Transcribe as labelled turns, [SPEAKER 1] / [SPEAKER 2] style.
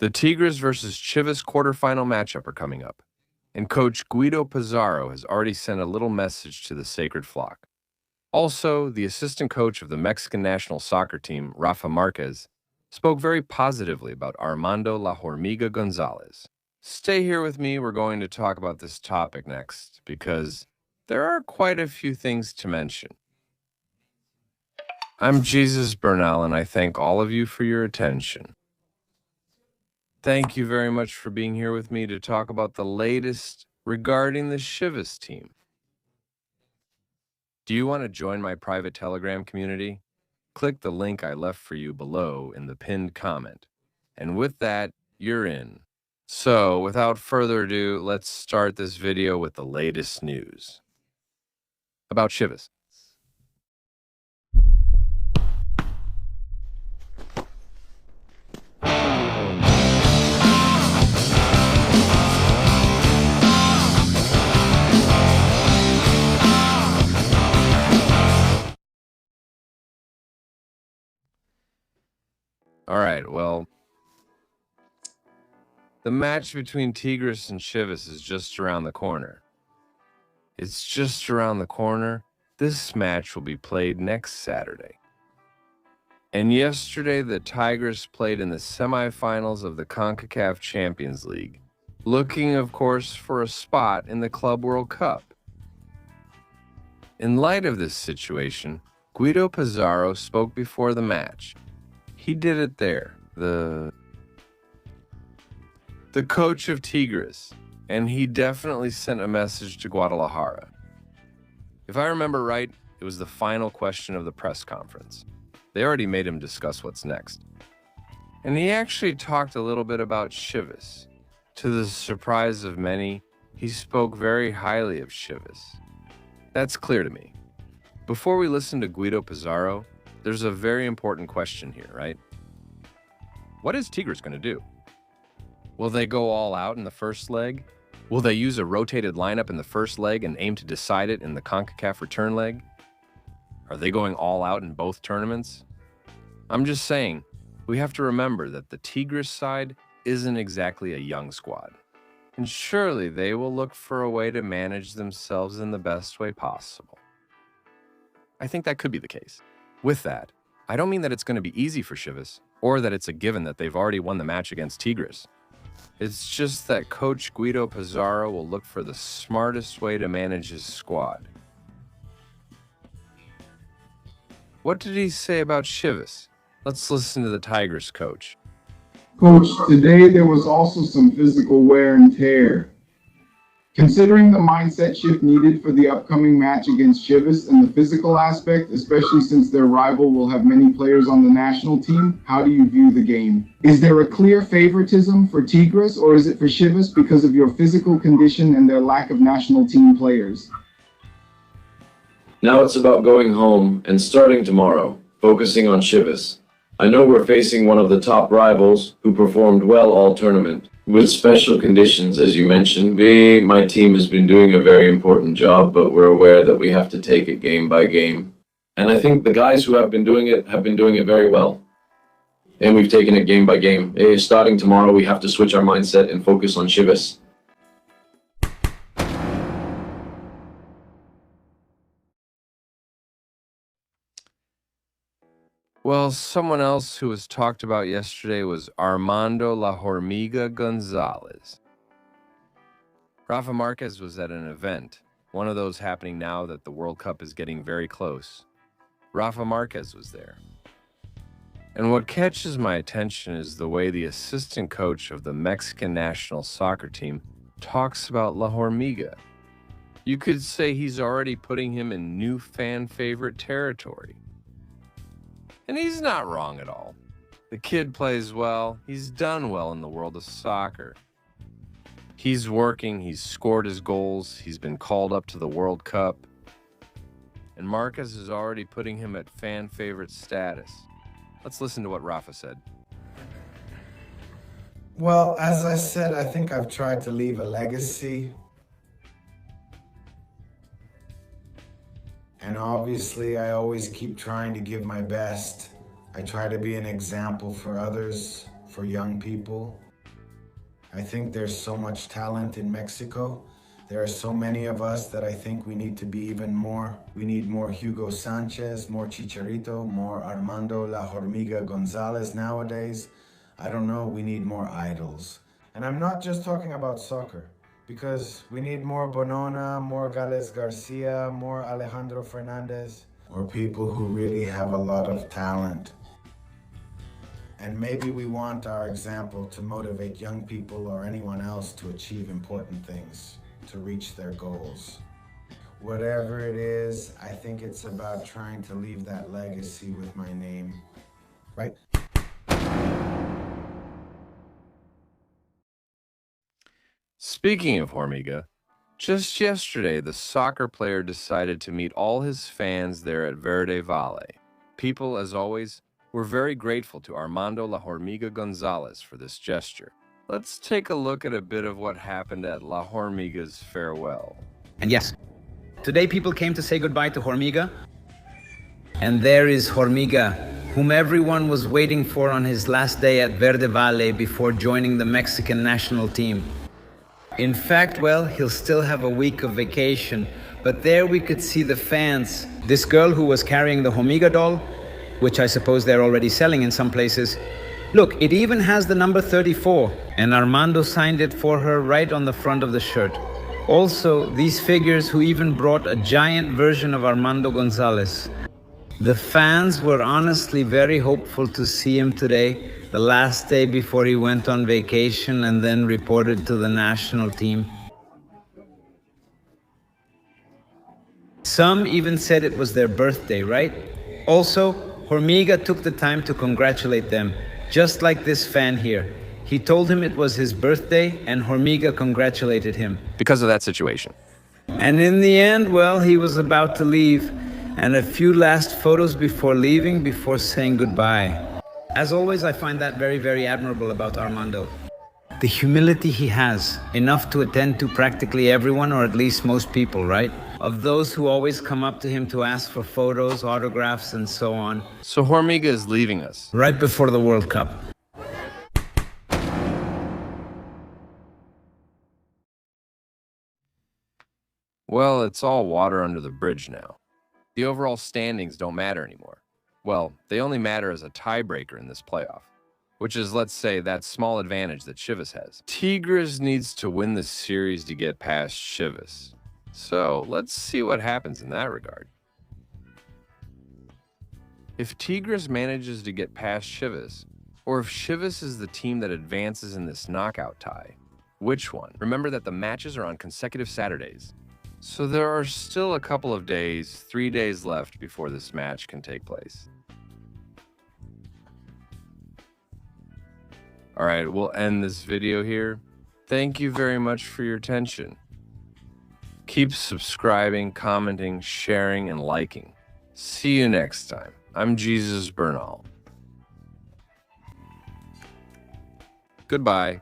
[SPEAKER 1] The Tigres versus Chivas quarterfinal matchup are coming up, and coach Guido Pizarro has already sent a little message to the sacred flock. Also, the assistant coach of the Mexican national soccer team, Rafa Márquez, spoke very positively about Armando La Hormiga González. Stay here with me, we're going to talk about this topic next, because there are quite a few things to mention. I'm Jesus Bernal, and I thank all of you for your attention. Thank you very much for being here with me to talk about the latest regarding the Chivas team. Do you want to join my private Telegram community? Click the link I left for you below in the pinned comment. And with that, you're in. So, without further ado, let's start this video with the latest news about Chivas. All right, well, the match between Tigres and Chivas is just around the corner. It's just around the corner. This match will be played next Saturday. And yesterday, the Tigres played in the semifinals of the CONCACAF Champions League, looking, of course, for a spot in the Club World Cup. In light of this situation, Guido Pizarro spoke before the match. He did it there, the coach of Tigres, and he definitely sent a message to Guadalajara. If I remember right, it was the final question of the press conference. They already made him discuss what's next. And he actually talked a little bit about Chivas. To the surprise of many, he spoke very highly of Chivas. That's clear to me. Before we listen to Guido Pizarro, there's a very important question here, right? What is Tigres going to do? Will they go all out in the first leg? Will they use a rotated lineup in the first leg and aim to decide it in the CONCACAF return leg? Are they going all out in both tournaments? I'm just saying, we have to remember that the Tigres side isn't exactly a young squad. And surely they will look for a way to manage themselves in the best way possible. I think that could be the case. With that, I don't mean that it's going to be easy for Chivas, or that it's a given that they've already won the match against Tigres. It's just that Coach Guido Pizarro will look for the smartest way to manage his squad. What did he say about Chivas? Let's listen to the Tigres coach.
[SPEAKER 2] Coach, today there was also some physical wear and tear. Considering the mindset shift needed for the upcoming match against Chivas and the physical aspect, especially since their rival will have many players on the national team, how do you view the game? Is there a clear favoritism for Tigres, or is it for Chivas because of your physical condition and their lack of national team players?
[SPEAKER 3] Now it's about going home and starting tomorrow, focusing on Chivas. I know we're facing one of the top rivals who performed well all tournament. With special conditions, as you mentioned, my team has been doing a very important job, but we're aware that we have to take it game by game. And I think the guys who have been doing it very well. And we've taken it game by game. Starting tomorrow, we have to switch our mindset and focus on Chivas.
[SPEAKER 1] Well, someone else who was talked about yesterday was Armando La Hormiga González. Rafa Márquez was at an event, one of those happening now that the World Cup is getting very close. Rafa Márquez was there. And what catches my attention is the way the assistant coach of the Mexican national soccer team talks about La Hormiga. You could say he's already putting him in new fan favorite territory. And he's not wrong at all. The kid plays well. He's done well in the world of soccer. He's working. He's scored his goals. He's been called up to the World Cup. And Márquez is already putting him at fan favorite status. Let's listen to what Rafa said.
[SPEAKER 4] Well, as I said, I think I've tried to leave a legacy. And obviously, I always keep trying to give my best. I try to be an example for others, for young people. I think there's so much talent in Mexico. There are so many of us that I think we need to be even more. We need more Hugo Sanchez, more Chicharito, more Armando La Hormiga González nowadays. I don't know, we need more idols. And I'm not just talking about soccer, because we need more Bonona, more Gales Garcia, more Alejandro Fernandez, more people who really have a lot of talent. And maybe we want our example to motivate young people or anyone else to achieve important things, to reach their goals. Whatever it is, I think it's about trying to leave that legacy with my name, right?
[SPEAKER 1] Speaking of Hormiga, just yesterday the soccer player decided to meet all his fans there at Verde Valle. People, as always, were very grateful to Armando La Hormiga González for this gesture. Let's take a look at a bit of what happened at La Hormiga's farewell.
[SPEAKER 5] And yes, today people came to say goodbye to Hormiga. And there is Hormiga, whom everyone was waiting for on his last day at Verde Valle before joining the Mexican national team. In fact, well, he'll still have a week of vacation, but there we could see the fans. This girl who was carrying the Hormiga doll, which I suppose they're already selling in some places. Look, it even has the number 34, and Armando signed it for her right on the front of the shirt. Also, these figures who even brought a giant version of Armando González. The fans were honestly very hopeful to see him today, the last day before he went on vacation and then reported to the national team. Some even said it was their birthday, right? Also, Hormiga took the time to congratulate them, just like this fan here. He told him it was his birthday, and Hormiga congratulated him.
[SPEAKER 1] Because of that situation.
[SPEAKER 5] And in the end, well, he was about to leave, and a few last photos before leaving, before saying goodbye. As always, I find that very, very admirable about Armando. The humility he has, enough to attend to practically everyone, or at least most people, right? Of those who always come up to him to ask for photos, autographs, and so on.
[SPEAKER 1] So Hormiga is leaving us.
[SPEAKER 5] Right before the World Cup.
[SPEAKER 1] Well, it's all water under the bridge now. The overall standings don't matter anymore. Well, they only matter as a tiebreaker in this playoff, which is, let's say, that small advantage that Chivas has. Tigres needs to win the series to get past Chivas. So let's see what happens in that regard. If Tigres manages to get past Chivas, or if Chivas is the team that advances in this knockout tie, which one? Remember that the matches are on consecutive Saturdays. So there are still a couple of days, 3 days left before this match can take place. All right, we'll end this video here. Thank you very much for your attention. Keep subscribing, commenting, sharing, and liking. See you next time. I'm Jesus Bernal. Goodbye.